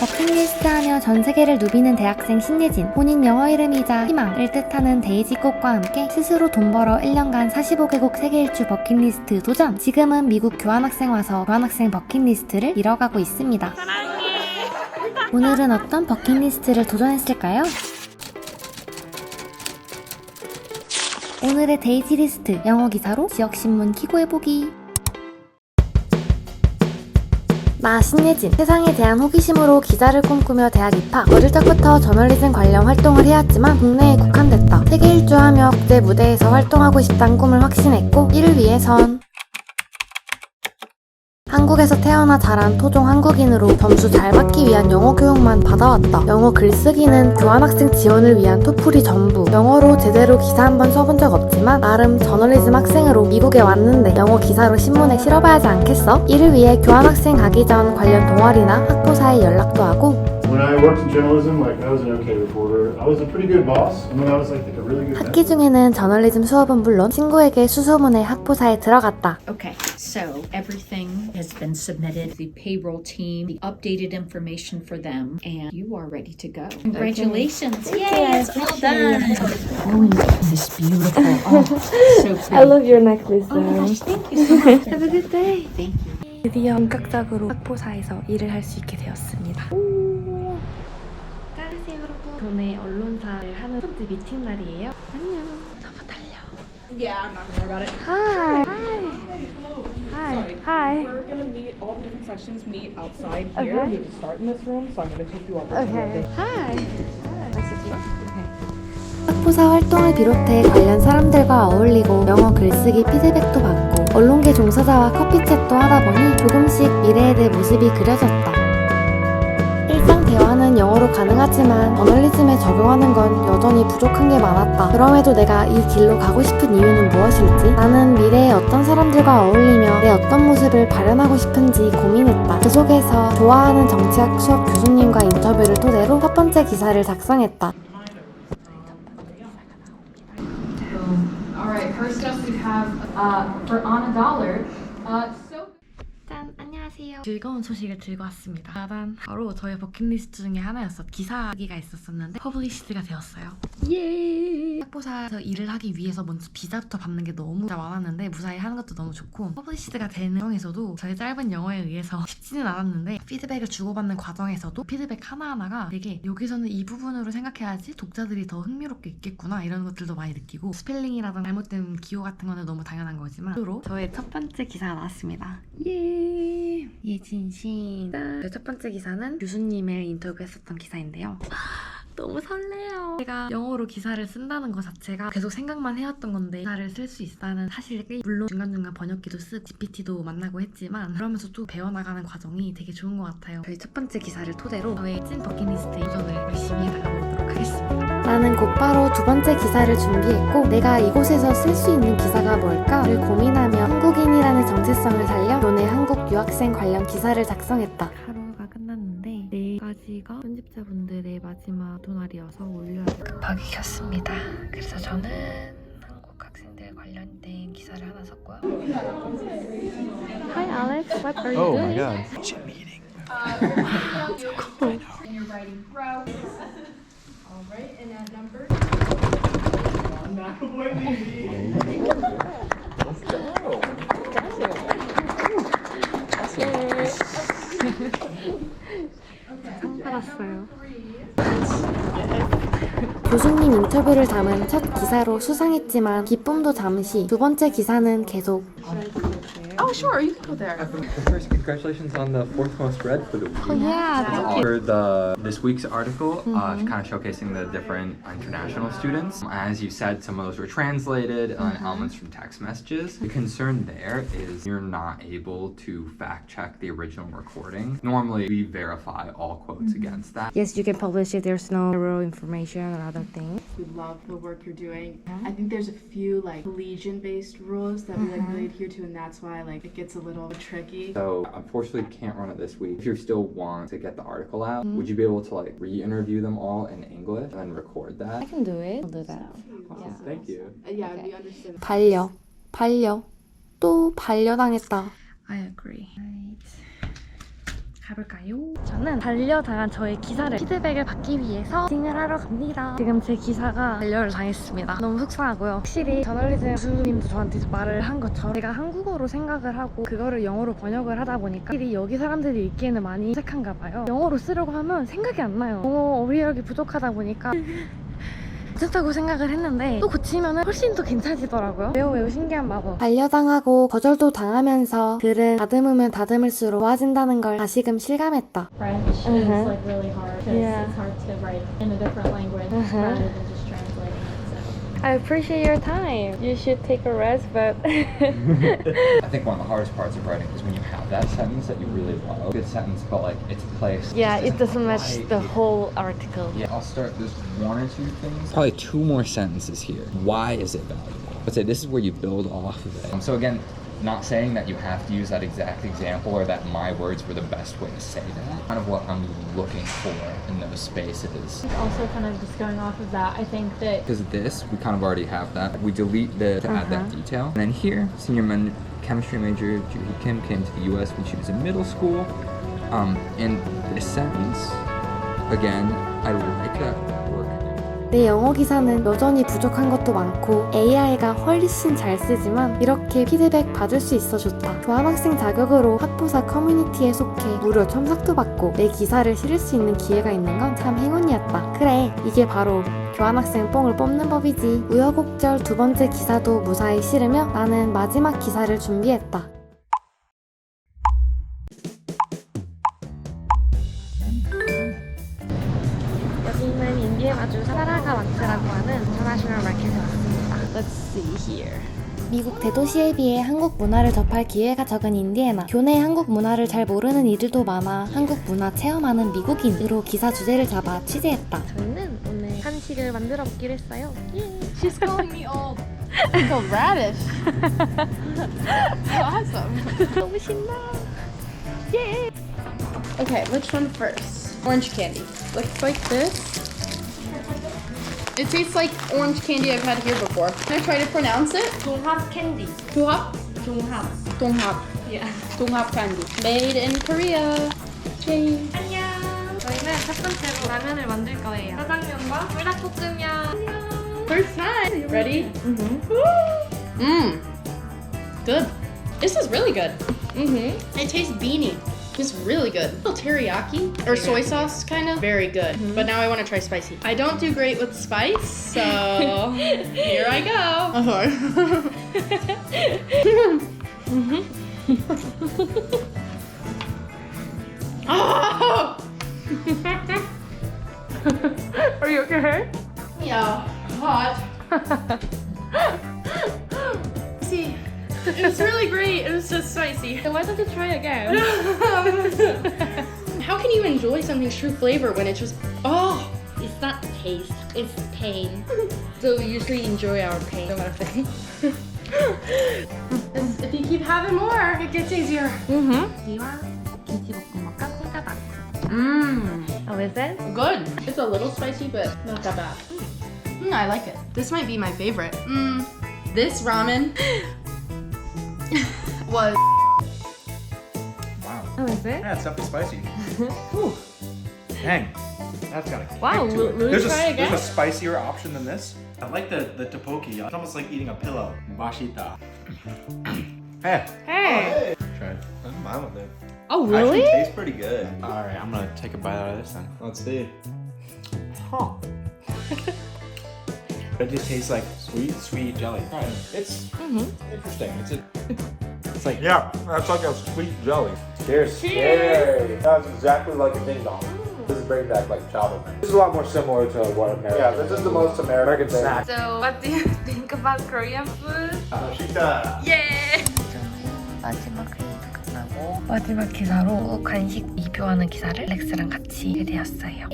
버킷리스트 하며 전 세계를 누비는 대학생 신예진. 본인 영어 이름이자 희망을 뜻하는 데이지꽃과 함께 스스로 돈 벌어 1년간 45개국 세계 일주 버킷리스트 도전. 지금은 미국 교환학생 와서 교환학생 버킷리스트를 이뤄가고 있습니다. 오늘은 어떤 버킷리스트를 도전했을까요? 오늘의 데이지 리스트. 영어 기사로 지역신문 기고해보기. 나 신예진. 세상에 대한 호기심으로 기자를 꿈꾸며 대학 입학. 어릴 적부터 저널리즘 관련 활동을 해왔지만 국내에 국한됐다. 세계 일주하며 국제 무대에서 활동하고 싶다는 꿈을 확신했고 이를 위해선 한국에서 태어나 자란 토종 한국인으로 점수 잘 받기 위한 영어 교육만 받아왔다. 영어 글쓰기는 교환학생 지원을 위한 토플이 전부. 영어로 제대로 기사 한 번 써본 적 없지만 나름 저널리즘 학생으로 미국에 왔는데 영어 기사로 신문에 실어봐야지 않겠어? 이를 위해 교환학생 가기 전 관련 동아리나 학부사에 연락도 하고 When I worked in journalism, like I was an okay reporter. I was a pretty good boss, and then I was like a really good 학기 중에는 저널리즘 수업은 물론 친구에게 수소문해 학부사에 들어갔다. Okay, so everything has been submitted, the payroll team, the updated information for them, and you are ready to go. Congratulations! Yay, it's all done! Oh, this is beautiful. Oh, so pretty. I love your necklace. Oh my gosh, thank you so much. Have a good day. Thank you. 드디어 본격적으로 학부사에서 일을 할 수 있게 되었습니다. 안녕하세요 여러분. 전에 언론사를 하는 첫 번째 미팅 날이에요. 안녕. 너무 달려. Yeah, I'm not gonna worry about it. Hi. Hi. Sorry. Hi. We're gonna meet, all the different sections meet outside here. Okay. We start in this room, so I'm gonna take you up. Okay. Hi. Nice to meet you. 학부사 활동을 비롯해 관련 사람들과 어울리고 영어 글쓰기 피드백도 받고 언론계 종사자와 커피챗도 하다 보니 조금씩 미래에 대해 모습이 그려졌다. 일상 대화는 영어로 가능하지만 저널리즘에 적용하는 건 여전히 부족한 게 많았다. 그럼에도 내가 이 길로 가고 싶은 이유는 무엇일지, 나는 미래에 어떤 사람들과 어울리며 내 어떤 모습을 발현하고 싶은지 고민했다. 그 속에서 좋아하는 정치학 수업 교수님과 인터뷰를 토대로 첫 번째 기사를 작성했다. Alright, first up we have for on a dollar. 짠! 안녕하세요. 즐거운 소식을 들고 왔습니다. 일단 바로 저의 버킷리스트 중에 하나였어. 기사하기가 있었었는데 퍼블리시드가 되었어요. 예! 학부사에서 일을 하기 위해서 먼저 비자부터 받는 게 너무 많았는데 무사히 하는 것도 너무 좋고 퍼블리시드가 되는 과정에서도 저의 짧은 영어에 의해서 쉽지는 않았는데 피드백을 주고받는 과정에서도 피드백 하나하나가 되게 여기서는 이 부분으로 생각해야지 독자들이 더 흥미롭게 읽겠구나 이런 것들도 많이 느끼고 스펠링이라든가 잘못된 기호 같은 거는 너무 당연한 거지만 으로 저의 첫 번째 기사가 나왔습니다. 예! 예진씨. 저의 첫 번째 기사는 교수님을 인터뷰했었던 기사인데요. 너무 설레요. 제가 영어로 기사를 쓴다는 것 자체가 계속 생각만 해왔던 건데 기사를 쓸 수 있다는 사실이 물론 중간중간 번역기도 쓰고 GPT도 만나고 했지만 그러면서도 배워나가는 과정이 되게 좋은 것 같아요. 저희 첫 번째 기사를 토대로 저의 찐 버킷리스트 도전을 열심히 해나가보도록 하겠습니다. 나는 곧바로 두 번째 기사를 준비했고 내가 이곳에서 쓸 수 있는 기사가 뭘까를 고민하며 한국인이라는 정체성을 살려 교내 한국 유학생 관련 기사를 작성했다. 하루가 끝났는데 내일까지가 편집자분들의 마지막 도날이어서 올려야겠다. 급하게 켰습니다. 그래서 저는 한국 학생들 관련된 기사를 하나 썼고요. Hi Alex, what are you Oh doing? my god. Gym meeting. So cool. And you're writing route. Alright, and at number. 상 받았어요. 교수님 인터뷰를 담은 첫 기사로 수상했지만 기쁨도 잠시. 두 번째 기사는 계속. Oh, sure, you can go there. First, congratulations on the fourth most read for the week. Oh yeah, thank you. For this week's article, kind of showcasing the different international students. As you said, some of those were translated elements from text messages. The concern there is you're not able to fact check the original recording. Normally, we verify all quotes against that. Yes, you can publish it. There's no real information or other things. We love the work you're doing. I think there's a few like collegian-based rules that we like really adhere to, and that's why like it gets a little tricky. So unfortunately can't run it this week. If you still want to get the article out, would you be able to like re-interview them all in English and then record that? I can do it. I'll do that. Awesome. Thank you. Yeah, we understand. 반려. 또 반려당했다. I agree. 가볼까요? 저는 반려당한 저의 기사를 피드백을 받기 위해서 팅을 하러 갑니다. 지금 제 기사가 반려를 당했습니다. 너무 속상하고요. 확실히 저널리즘 교수님도 저한테 말을 한 것처럼 제가 한국어로 생각을 하고 그거를 영어로 번역을 하다 보니까 확실히 여기 사람들이 읽기에는 많이 어색한가 봐요. 영어로 쓰려고 하면 생각이 안 나요. 영어 어휘력이 부족하다 보니까 괜찮다고 생각을 했는데 또 고치면 훨씬 더 괜찮아지더라고요. 매우 신기한 마법. 반려당하고 거절도 당하면서 글은 다듬으면 다듬을수록 좋아진다는 걸 다시금 실감했다. French is like really hard because Yeah. it's hard to write in a different language rather than just translating it. So. I appreciate your time. You should take a rest, but I think one of the hardest parts of writing is when you have that sentence that you really love. Good sentence, but like it's placed. yeah, just it doesn't match quite the hit. whole article. Yeah, I'll start just one or two things. Probably two more sentences here. Why is it valuable? I'd say this is where you build off of it. So again, not saying that you have to use that exact example or that my words were the best way to say that. Kind of what I'm looking for in those spaces. Also, kind of just going off of that, I think that Because this, we kind of already have that. We delete the to add that detail. And then here, chemistry major Juhi Kim came to the U.S. when she was in middle school. In this sentence, again, I like that work. 내 영어 기사는 여전히 부족한 것도 많고 AI가 훨씬 잘 쓰지만 이렇게 피드백 받을 수 있어 좋다. 교환학생 자격으로 학보사 커뮤니티에 속해 무료 첨삭도 받고 내 기사를 실을 수 있는 기회가 있는 건 참 행운이었다. 그래, 이게 바로 교환학생 뽕을 뽑는 법이지. 우여곡절 두 번째 기사도 무사히 실으며 나는 마지막 기사를 준비했다. 여기는 인디에 아주 사라가 마트라고 하는 인터내셔널 마켓에 왔습니다. Let's see here. 미국 대도시에 비해 한국 문화를 접할 기회가 적은 인디애나. 교내 한국 문화를 잘 모르는 이들도 많아 한국 문화 체험하는 미국인으로 기사 주제를 잡아 취재했다. 저희는 오늘 한식을 만들어 먹기로 했어요. She's calling me old. Like a radish. Awesome. 너무 신나. Okay, which one first? Orange candy. Looks like this. It tastes like orange candy I've had here before. Can I try to pronounce it? 동합 캔디. Donghap? 동합. Donghap. Yeah. Donghap candy. Made in Korea. Yay. 안녕. 저희는 첫 번째로 라면을 만들 거예요. 짜장면과 불닭볶음면. 안녕. First time. Ready? Good. This is really good. It tastes beany. It's really good. A little teriyaki or soy sauce, kind of. Very good. But now I want to try spicy. I don't do great with spice, so here I go. Oh! Are you okay? Yeah, hot. See, it was really great. It was just spicy. Then why don't you try again? How can you enjoy something's true flavor when it's just It's not taste, it's pain. So we usually enjoy our pain, no matter what. if you keep having more, it gets easier. 김치와 김치볶음밥과 콩가밥. How is it? Good. It's a little spicy, but not that bad. I like it. This might be my favorite. This ramen was. Wow. How is it? Yeah, it's definitely spicy. Whew. Dang. That's got a Wow, kick to it. will you try again? There's a spicier option than this. I like the tteokbokki. It's almost like eating a pillow. Bashita. Hey. Hey! Try it. I'm fine with it. Oh, really? Actually tastes pretty good. Alright, I'm gonna take a bite out of this then. Let's see. Huh. It just tastes like sweet jelly. It's interesting. It's like, yeah, that's like a sweet jelly. Cheers. Cheers. That's exactly like a ding dong. This is bringing back like childhood. This is a lot more similar to what American. Yeah, this is the most American snack. So, what do you think about Korean food? Bashita. Yeah! 마지막 회의가 끝나고 마지막 기사로 간식 리뷰하는 기사를 렉스랑 같이 하게 되었어요.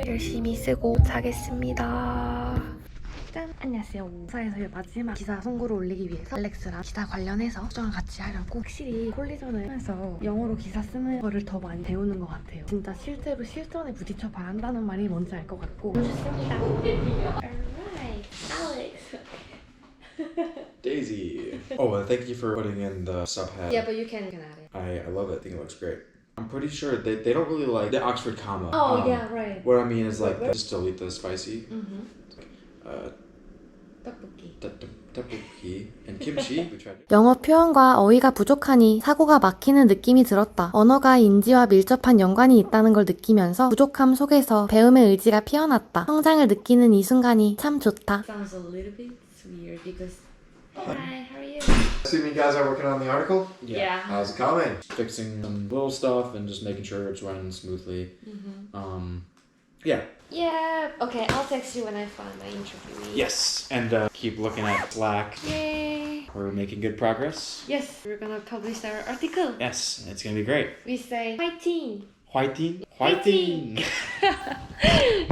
열심히 쓰고 자겠습니다. 짠! 안녕하세요. 회사에서의 마지막 기사 송구를 올리기 위해서 알렉스랑 기사 관련해서 수정을 같이 하려고 확실히 콜리전을 하면서 영어로 기사 쓰는 거를 더 많이 배우는 것 같아요. 진짜 실제로 실전에 부딪혀 봐야 한다는 말이 뭔지 알 것 같고 좋습니다. Alright, Alex. Daisy. Oh, and thank you for putting in the subhead. Yeah, but you can add it. I love it. I think it looks great. I'm pretty sure they don't really like the Oxford comma. right. What I mean is like just delete the spicy. Tteokbokki and kimchi. We tried. 영어 표현과 어휘가 부족하니 사고가 막히는 느낌이 들었다. 언어가 인지와 밀접한 연관이 있다는 걸 느끼면서 부족함 속에서 배움의 의지가 피어났다. 성장을 느끼는 이 순간이 참 좋다. Sounds a little bit weird because. Hi, how are you? Assuming you guys are working on the article? Yeah. How's it coming? Fixing some little stuff and just making sure it's running smoothly. Yeah. Yeah. Okay, I'll text you when I find my interviewee. Yes. And keep looking at Slack. Yay. We're making good progress. Yes, we're gonna publish our article. Yes, it's gonna be great. We say fighting. 화이팅! 화이팅!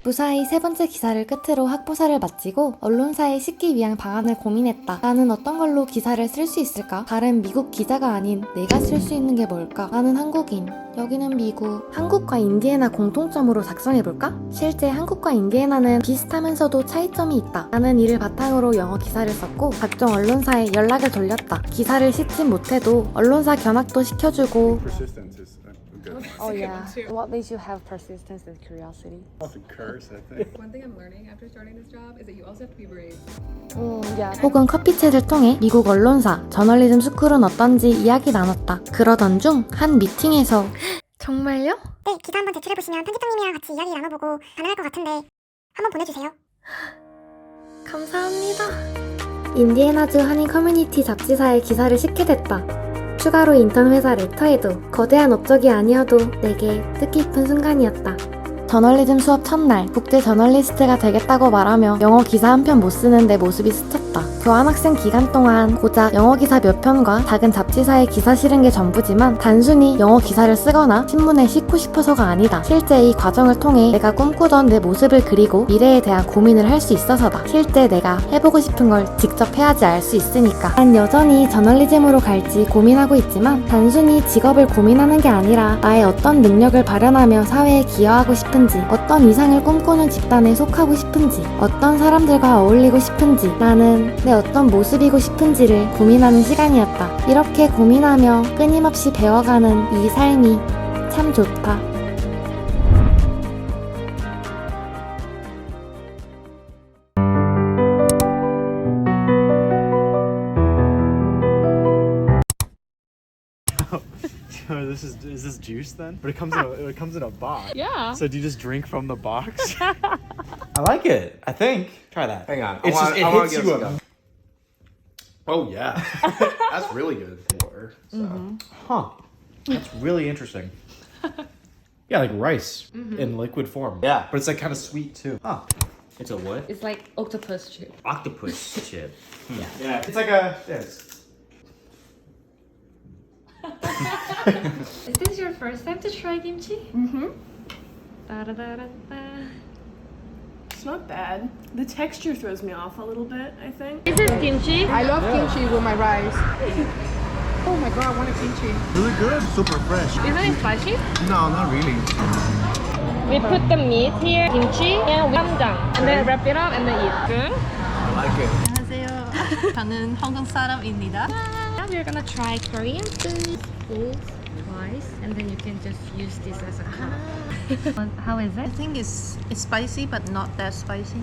무사히 세 번째 기사를 끝으로 학보사를 마치고 언론사에 싣기 위한 방안을 고민했다. 나는 어떤 걸로 기사를 쓸 수 있을까? 다른 미국 기자가 아닌 내가 쓸 수 있는 게 뭘까? 나는 한국인, 여기는 미국. 한국과 인디애나 공통점으로 작성해볼까? 실제 한국과 인디애나는 비슷하면서도 차이점이 있다. 나는 이를 바탕으로 영어 기사를 썼고 각종 언론사에 연락을 돌렸다. 기사를 싣진 못해도 언론사 견학도 시켜주고. Persistence is good. Oh yeah. What makes you have persistence and curiosity? Not to curse, I think. One thing I'm learning after starting this job is that you also have to be brave. Yeah. 혹은 커피챗을 통해 미국 언론사, 저널리즘 스쿨은 어떤지 이야기 나눴다. 그러던 중 한 미팅에서 정말요? 네, 기사 한번 제출해보시면 편집장님이랑 같이 이야기 나눠보고 가능할 것 같은데 한번 보내주세요. 감사합니다. 인디애나주 한인 커뮤니티 잡지사에 기사를 싣게 됐다. 추가로 인턴 회사 레터에도 거대한 업적이 아니어도 내게 뜻깊은 순간이었다. 저널리즘 수업 첫날 국제 저널리스트가 되겠다고 말하며 영어 기사 한 편 못 쓰는 내 모습이 스쳤다. 교환학생 기간 동안 고작 영어 기사 몇 편과 작은 잡지사에 기사 실은 게 전부지만 단순히 영어 기사를 쓰거나 신문에 싣고 싶어서가 아니다. 실제 이 과정을 통해 내가 꿈꾸던 내 모습을 그리고 미래에 대한 고민을 할 수 있어서다. 실제 내가 해보고 싶은 걸 직접 해야지 알 수 있으니까. 난 여전히 저널리즘으로 갈지 고민하고 있지만 단순히 직업을 고민하는 게 아니라 나의 어떤 능력을 발현하며 사회에 기여하고 싶은지, 어떤 이상을 꿈꾸는 집단에 속하고 싶은지, 어떤 사람들과 어울리고 싶은지, 나는 내 어떤 모습이고 싶은지를 고민하는 시간이었다. 이렇게 고민하며 끊임없이 배워가는 이 삶이 참 좋다. Is this juice then? But it comes in a box. Yeah. So do you just drink from the box? I like it. I think. Try that. Hang on. It's just- it hits you up. Oh yeah. That's really good. Huh. That's really interesting. Yeah, like rice in liquid form. Yeah. But it's like kind of sweet too. Huh. It's a what? It's like octopus chip. Octopus chip. Yeah. It's like a. Is this your first time to try kimchi? It's not bad. The texture throws me off a little bit, I think. Is this kimchi? I love kimchi with my rice. Oh my god, I want a kimchi. Really good. Super fresh. Isn't it spicy? No, not really. We put the meat here, kimchi, and 쌈장, and then wrap it up and then eat. Good? I like it. 안녕하세요. 저는 한국 사람입니다. Now we're gonna try Korean food. Fold twice, and then you can just use this as a cup. How is I it? think it's spicy but not that spicy.